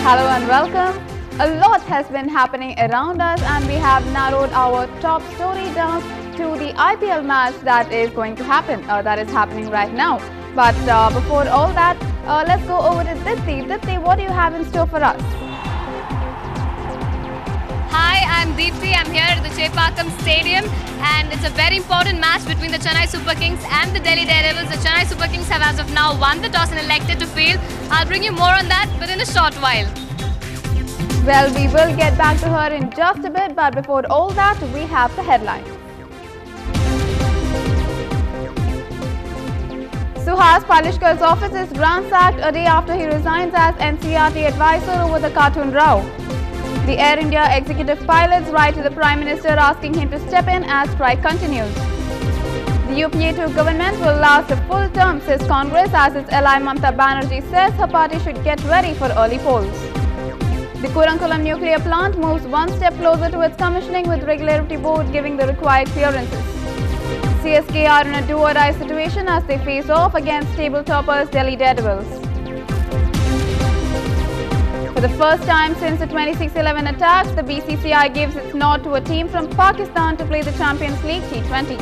Hello and welcome. A lot has been happening around us and we have narrowed our top story down to the IPL match that is going to happen, that is happening right now. But before all that, let's go over to Dipti. Dipti, what do you have in store for us? Hi, I'm Deepthi. I'm here at the Chepakam Stadium and it's a very important match between the Chennai Super Kings and the Delhi Daredevils. The Chennai Super Kings have as of now won the toss and elected to field. I'll bring you more on that within a short while. Well, we will get back to her in just a bit, but before all that, we have the headlines. Suhas Palishkar's office is ransacked a day after he resigns as NCRT advisor over the cartoon row. The Air India executive pilots write to the Prime Minister asking him to step in as strike continues. The UPA2 government will last a full term, says Congress, as its ally Mamata Banerjee says her party should get ready for early polls. The Kurankulam nuclear plant moves one step closer to its commissioning, with Regulatory Board giving the required clearances. CSK are in a do-or-die situation as they face off against table toppers Delhi Daredevils. For the first time since the 26-11 attacks, the BCCI gives its nod to a team from Pakistan to play the Champions League T20.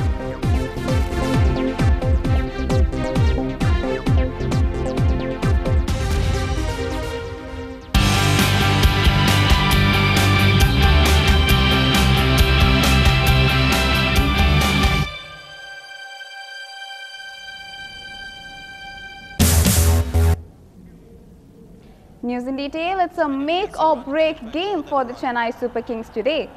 News in detail, it's a make-or-break game for the Chennai Super Kings today.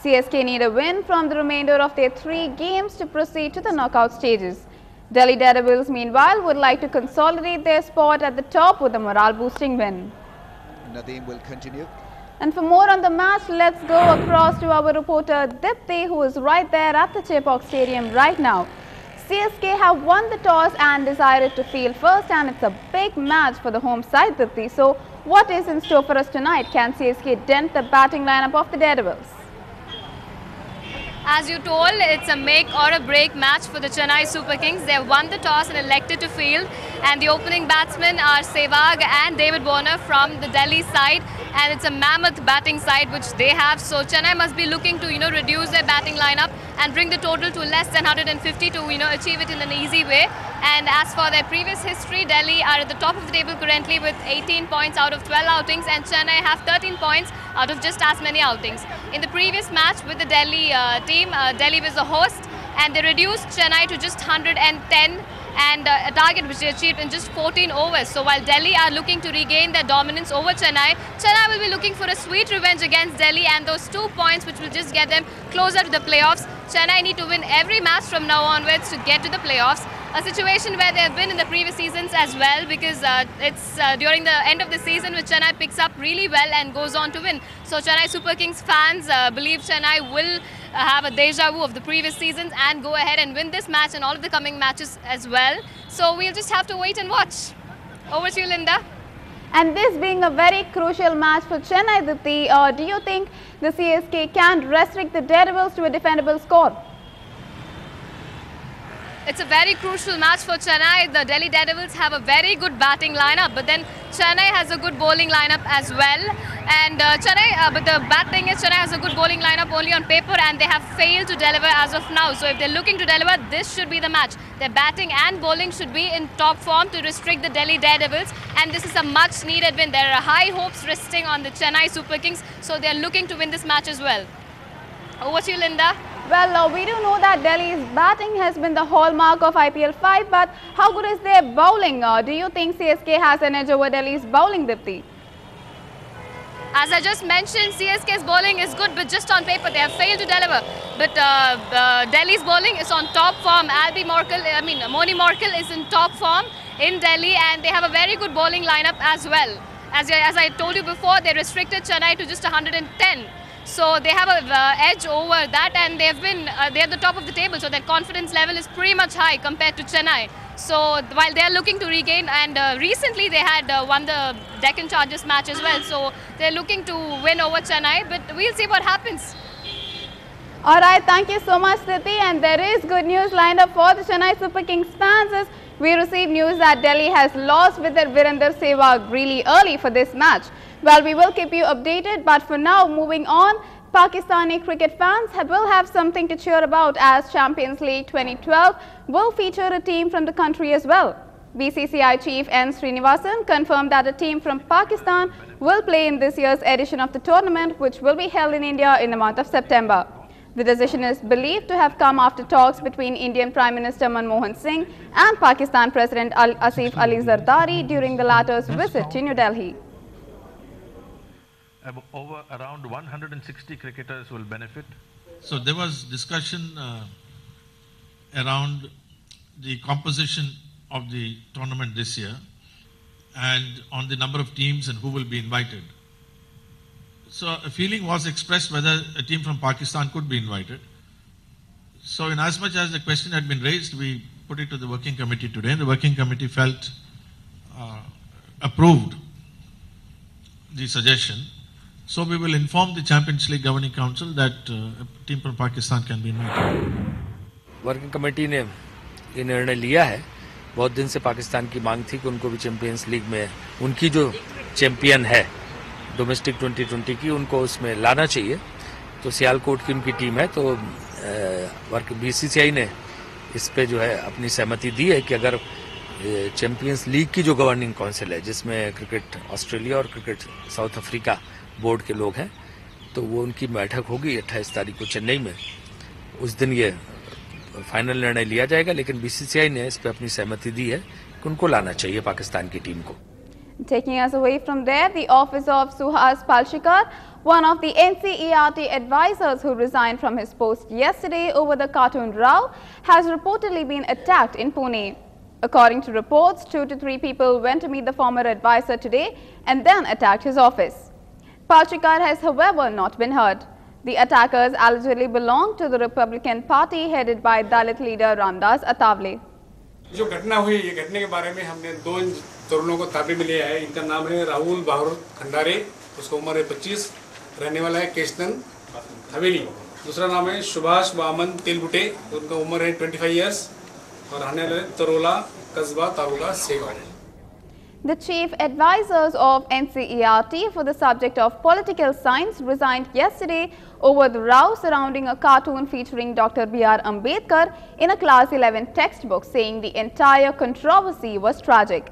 CSK need a win from the remainder of their 3 games to proceed to the knockout stages. Delhi Daredevils, meanwhile, would like to consolidate their spot at the top with a morale-boosting win. Nadeem will continue. And for more on the match, let's go across to our reporter Dipti, who is right there at the Chepauk Stadium right now. CSK have won the toss and decided to field first, and it's a big match for the home side, Dipti. So, what is in store for us tonight? Can CSK dent the batting lineup of the Daredevils? As you told, it's a make or a break match for the Chennai Super Kings. They have won the toss and elected to field, and the opening batsmen are Sehwag and David Warner from the Delhi side, and it's a mammoth batting side which they have. So Chennai must be looking to reduce their batting lineup and bring the total to less than 150 to achieve it in an easy way. And as for their previous history, Delhi are at the top of the table currently with 18 points out of 12 outings, and Chennai have 13 points out of just as many outings. In the previous match with the Delhi team, Delhi was the host, and they reduced Chennai to just 110 and a target which they achieved in just 14 overs. So while Delhi are looking to regain their dominance over Chennai, Chennai will be looking for a sweet revenge against Delhi, and those 2 points which will just get them closer to the playoffs. Chennai need to win every match from now onwards to get to the playoffs. A situation where they have been in the previous seasons as well, because it's during the end of the season which Chennai picks up really well and goes on to win. So Chennai Super Kings fans believe Chennai will have a deja vu of the previous seasons and go ahead and win this match and all of the coming matches as well. So we'll just have to wait and watch. Over to you, Linda. And this being a very crucial match for Chennai, Dipti, do you think the CSK can restrict the Daredevils to a defendable score? It's a very crucial match for Chennai. The Delhi Daredevils have a very good batting lineup, but then Chennai has a good bowling lineup as well. And but the bad thing is Chennai has a good bowling lineup only on paper, and they have failed to deliver as of now. So if they're looking to deliver, this should be the match. Their batting and bowling should be in top form to restrict the Delhi Daredevils, and this is a much needed win. There are high hopes resting on the Chennai Super Kings, so they're looking to win this match as well. Over to you, Linda. Well, we do know that Delhi's batting has been the hallmark of IPL 5, but how good is their bowling? Do you think CSK has an edge over Delhi's bowling, Dipti? As I just mentioned, CSK's bowling is good, but just on paper they have failed to deliver. But Delhi's bowling is on top form. Moni Morkel is in top form in Delhi, and they have a very good bowling lineup as well. As I told you before, they restricted Chennai to just 110. So they have an edge over that, and they're at the top of the table, so their confidence level is pretty much high compared to Chennai. So while they're looking to regain, and recently they had won the Deccan Chargers match as well, so they're looking to win over Chennai, but we'll see what happens. Alright, thank you so much, Siti. And there is good news lined up for the Chennai Super Kings fans as we received news that Delhi has lost with their Virender Sehwag really early for this match. Well, we will keep you updated, but for now, moving on, Pakistani cricket fans will have something to cheer about as Champions League 2012 will feature a team from the country as well. BCCI Chief N. Srinivasan confirmed that a team from Pakistan will play in this year's edition of the tournament, which will be held in India in the month of September. The decision is believed to have come after talks between Indian Prime Minister Manmohan Singh and Pakistan President Asif Ali Zardari during the latter's visit to New Delhi. Around 160 cricketers will benefit. So there was discussion around the composition of the tournament this year and on the number of teams and who will be invited. So a feeling was expressed whether a team from Pakistan could be invited. So in as much as the question had been raised, we put it to the working committee today, and the working committee approved the suggestion. So we will inform the Champions League Governing Council that a team from Pakistan can be invited. Working committee ने ये निर्णय लिया है। बहुत दिन से पाकिस्तान की मांग थी कि उनको भी चैंपियंस लीग में उनकी जो चैंपियन है डोमेस्टिक 2020 की, उनको उसमें लाना चाहिए। तो सियालकोट की उनकी टीम है, तो बीसीसीआई ने इस पे जो है अपनी सहमति दी है कि अगर चैंपियंस लीग की जो गवर्निंग काउंसिल है, जिसमें क्रिकेट ऑस्ट्रेलिया और क्रिकेट साउथ अफ्रीका बोर्ड के लोग हैं, तो वो उनकी बैठक होगी 28 तारीख को चेन्नई में। उस दिन ये फाइनल निर्णय लिया जाएगा, लेकिन बीसीसीआई ने इस पे अपनी सहमति दी है कि उनको लाना चाहिए पाकिस्तान की टीम को। Taking us away from there, the office of Suhas Palshikar, one of the NCERT advisors who resigned from his post yesterday over the cartoon row, has reportedly been attacked in Pune. According to reports, 2 to 3 people went to meet the former advisor today and then attacked his office. Palshikar has, however, not been hurt. The attackers allegedly belong to the Republican Party headed by Dalit leader Ramdas Atavale. जो घटना हुई, ये घटने के बारे में हमने 2 तरुणों को ताबे में लिया है। इनका नाम है राहुल बाहुर खंडारे, उसका उम्र है 25, रहने वाला है केशनन हवेली। दूसरा नाम है सुभाष वामन तेलबुटे, उनका उम्र है 25 इयर्स और रहने वाले तरोला कस्बा taluka Segaon. The chief advisors of NCERT for the subject of political science resigned yesterday over the row surrounding a cartoon featuring Dr. B.R. Ambedkar in a class 11 textbook, saying the entire controversy was tragic.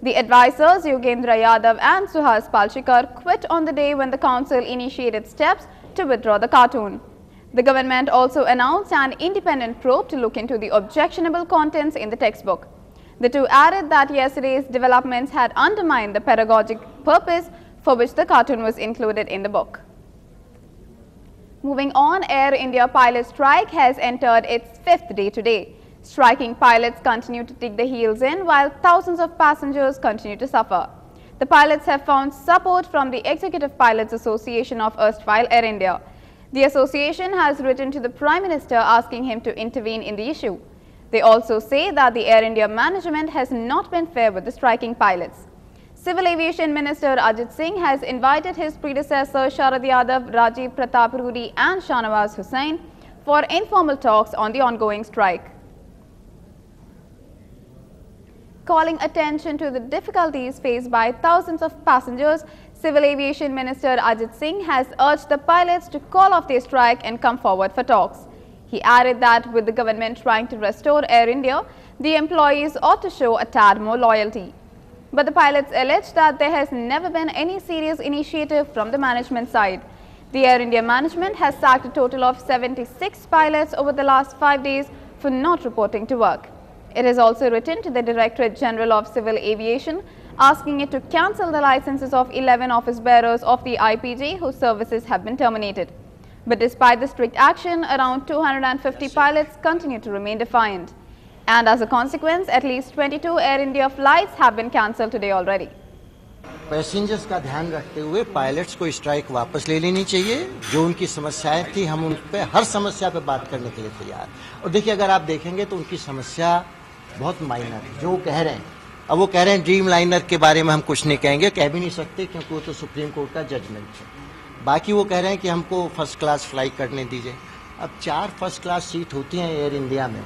The advisors Yogendra Yadav and Suhas Palshikar quit on the day when the council initiated steps to withdraw the cartoon. The government also announced an independent probe to look into the objectionable contents in the textbook. The two added that yesterday's developments had undermined the pedagogic purpose for which the cartoon was included in the book. Moving on, Air India pilot strike has entered its 5th day today. Striking pilots continue to dig their heels in while thousands of passengers continue to suffer. The pilots have found support from the Executive Pilots Association of erstwhile Air India. The association has written to the Prime Minister asking him to intervene in the issue. They also say that the Air India management has not been fair with the striking pilots. Civil Aviation Minister Ajit Singh has invited his predecessor Sharad Yadav, Rajiv Pratap Rudy and Shahnawaz Hussain for informal talks on the ongoing strike. Calling attention to the difficulties faced by thousands of passengers, Civil Aviation Minister Ajit Singh has urged the pilots to call off their strike and come forward for talks. He added that with the government trying to restore Air India, the employees ought to show a tad more loyalty. But the pilots allege that there has never been any serious initiative from the management side. The Air India management has sacked a total of 76 pilots over the last 5 days for not reporting to work. It has also written to the Directorate General of Civil Aviation asking it to cancel the licenses of 11 office bearers of the IPJ whose services have been terminated. But despite the strict action, around 250 pilots continue to remain defiant. And as a consequence, at least 22 Air India flights have been cancelled today already. Passengers का ध्यान रखते हुए pilots को strike वापस ले लेनी चाहिए। जो उनकी समस्याएं थी, हम उन पे हर समस्या पे बात करने के लिए तैयार। और देखिए, अगर आप देखेंगे तो उनकी समस्या बहुत माइनर है। जो कह रहे हैं, अब वो कह रहे हैं ड्रीम लाइनर के बारे में हम कुछ नहीं कहेंगे, कह भी नहीं सकते क्योंकि वो तो सुप्रीम कोर्ट का जजमेंट है। बाकी वो कह रहे हैं कि हमको फर्स्ट क्लास फ्लाई करने दीजिए। अब 4 फर्स्ट क्लास सीट होती हैं एयर इंडिया में,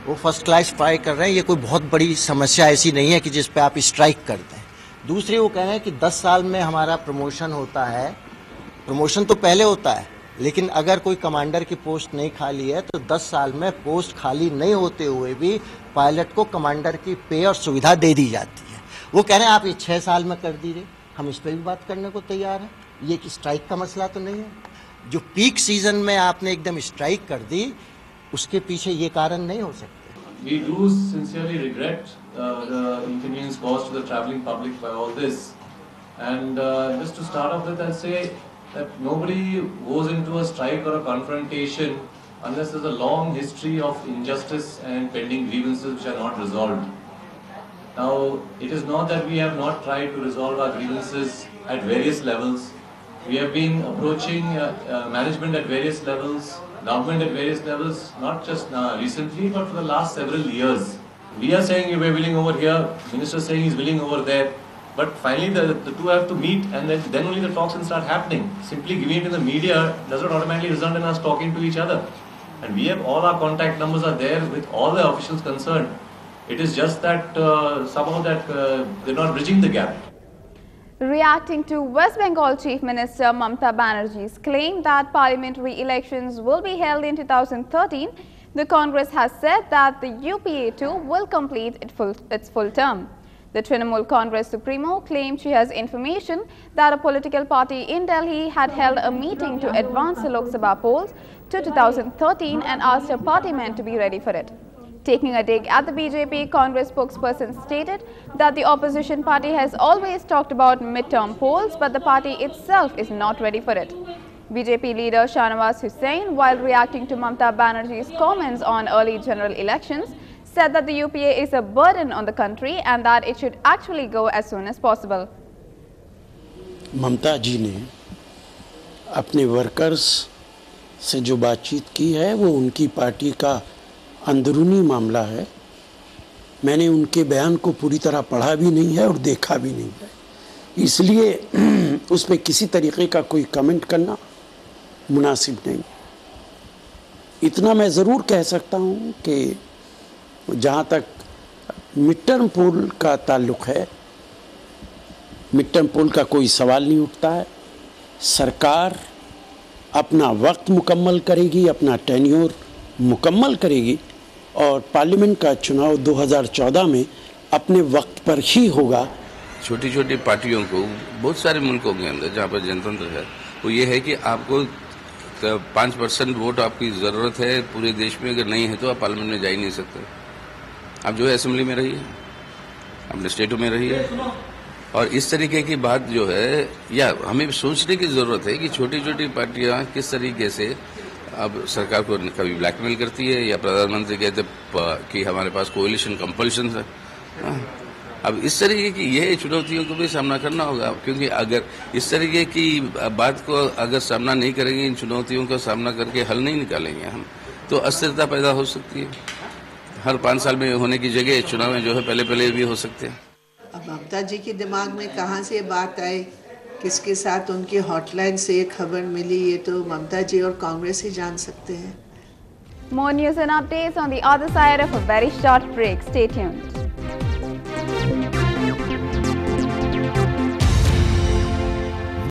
वो फर्स्ट क्लास फ्लाई कर रहे हैं, ये कोई बहुत बड़ी समस्या ऐसी नहीं है कि जिस पे आप स्ट्राइक कर दें। दूसरी वो कह रहे हैं कि 10 साल में हमारा प्रमोशन होता है, प्रमोशन तो पहले होता है, लेकिन अगर कोई कमांडर की पोस्ट नहीं खाली है तो 10 साल में पोस्ट खाली नहीं होते हुए भी पायलट को कमांडर की पे और सुविधा दे दी जाती है। वो कह रहे हैं आप ये 6 साल में कर दीजिए, हम इस पर भी बात करने को तैयार हैं। ये कि स्ट्राइक का मसला तो नहीं है। जो पीक सीजन में आपने एकदम स्ट्राइक कर दी, उसके पीछे ये कारण नहीं हो सकते। We do sincerely regret the inconvenience caused to the travelling public by all this. And just to start off with, I'll say that nobody goes into a strike or a confrontation unless there's a long history of injustice and pending grievances which are not resolved. Now, it is not that we have not tried to resolve our grievances at various levels. We have been approaching management at various levels, government at various levels, not just recently, but for the last several years. We are saying we're willing over here, Minister is saying he's willing over there, but finally the two have to meet, and then only the talks can start happening. Simply giving it in the media does not automatically result in us talking to each other. And we have all our contact numbers are there with all the officials concerned. It is just that somehow that they're not bridging the gap. Reacting to West Bengal Chief Minister Mamata Banerjee's claim that parliamentary elections will be held in 2013, the Congress has said that the UPA too will complete its full term. The Trinamool Congress Supremo claimed she has information that a political party in Delhi had held a meeting to advance the Lok Sabha polls to 2013 and asked her party men to be ready for it. Taking a dig at the BJP, Congress spokesperson stated that the opposition party has always talked about mid-term polls, but the party itself is not ready for it. BJP leader Shahnawaz Hussain, while reacting to Mamata Banerjee's comments on early general elections, said that the UPA is a burden on the country and that it should actually go as soon as possible. ममता जी ने अपने workers से जो बातचीत की है वो उनकी party का अंदरूनी मामला है। मैंने उनके बयान को पूरी तरह पढ़ा भी नहीं है और देखा भी नहीं है, इसलिए उस पर किसी तरीके का कोई कमेंट करना मुनासिब नहीं। इतना मैं ज़रूर कह सकता हूँ कि जहाँ तक मिड टर्म पोल का ताल्लुक़ है, मिड टर्म पोल का कोई सवाल नहीं उठता है। सरकार अपना वक्त मुकम्मल करेगी, अपना टेन्योर मुकम्मल करेगी और पार्लियामेंट का चुनाव 2014 में अपने वक्त पर ही होगा। छोटी छोटी पार्टियों को बहुत सारे मुल्कों के अंदर जहाँ पर जनतंत्र है वो ये है कि आपको 5% वोट आपकी ज़रूरत है पूरे देश में, अगर नहीं है तो आप पार्लियामेंट में जा ही नहीं सकते। आप जो है असेंबली में रहिए, अपने स्टेटों में रहिए, और इस तरीके की बात जो है या हमें सोचने की ज़रूरत है कि छोटी छोटी पार्टियाँ किस तरीके से अब सरकार को कभी ब्लैकमेल करती है या प्रधानमंत्री कहते कि हमारे पास कोएलिशन कंपल्शन है। अब इस तरीके की ये चुनौतियों को भी सामना करना होगा, क्योंकि अगर इस तरीके की बात को अगर सामना नहीं करेंगे, इन चुनौतियों का सामना करके हल नहीं निकालेंगे हम, तो अस्थिरता पैदा हो सकती है। हर 5 साल में होने की जगह चुनाव जो है पहले भी हो सकते हैं। अब ममता जी के दिमाग में कहाँ से बात आई, किसके साथ उनकी हॉटलाइन से ये खबर मिली, ये तो ममता जी और कांग्रेस ही जान सकते हैं। More news and updates on the other side of a very short break. Stay tuned.